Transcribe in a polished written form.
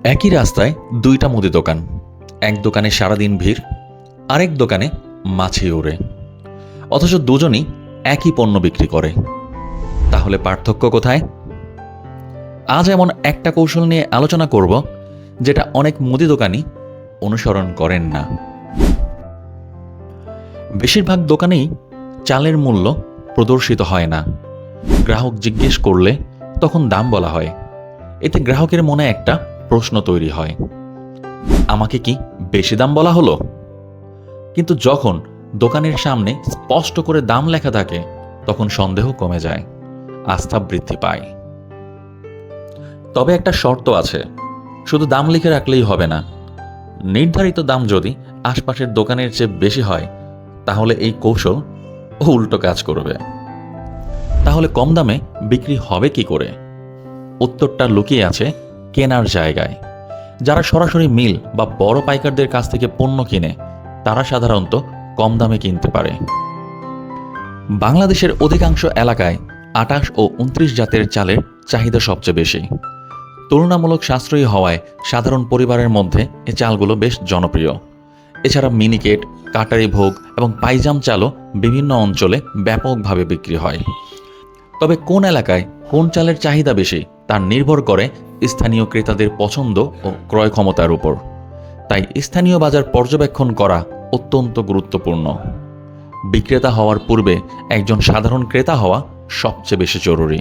একই রাস্তায় দুইটা মুদি দোকান। এক দোকানে সারাদিন ভিড়, আরেক দোকানে মাছি ওড়ে, অথচ দুজনই একই পণ্য বিক্রি করে। তাহলে পার্থক্য কোথায়? আজ এমন একটা কৌশল নিয়ে আলোচনা করব যেটা অনেক মুদি দোকানি অনুসরণ করেন না। বেশিরভাগ দোকানেই চালের মূল্য প্রদর্শিত হয় না। গ্রাহক জিজ্ঞেস করলে তখন দাম বলা হয়। এতে গ্রাহকের মনে একটা প্রশ্ন তৈরি হয়, আমাকে কি বেশি দাম বলা হলো? কিন্তু যখন দোকানের সামনে স্পষ্ট করে দাম লেখা থাকে তখন সন্দেহ কমে যায়, আস্থা বৃদ্ধি পায়। তবে একটা শর্ত আছে, শুধু দাম লিখে রাখলেই হবে না। নির্ধারিত দাম যদি আশপাশের দোকানের চেয়ে বেশি হয় তাহলে এই কৌশল উল্টো কাজ করবে। তাহলে কম দামে বিক্রি হবে কি করে? উত্তরটা লুকিয়ে আছে কেনার জায়গায়। যারা সরাসরি মিল বা বড় পাইকারদের কাছ থেকে পণ্য কিনে তারা সাধারণত কম দামে কিনতে পারে। বাংলাদেশের অধিকাংশ এলাকায় ২৮ ও ২৯ জাতের চালের চাহিদা সবচেয়ে বেশি। তুলনামূলক সাশ্রয়ী হওয়ায় সাধারণ পরিবারের মধ্যে এ চালগুলো বেশ জনপ্রিয়। এছাড়া মিনিকেট, কাটারি ভোগ এবং পাইজাম চালও বিভিন্ন অঞ্চলে ব্যাপকভাবে বিক্রি হয়। তবে কোন এলাকায় কোন চালের চাহিদা বেশি তা নির্ভর করে স্থানীয় ক্রেতাদের পছন্দ ও ক্রয় ক্ষমতার উপর। তাই স্থানীয় বাজার পর্যবেক্ষণ করা অত্যন্ত গুরুত্বপূর্ণ। বিক্রেতা হওয়ার পূর্বে একজন সাধারণ ক্রেতা হওয়া সবচেয়ে বেশি জরুরি।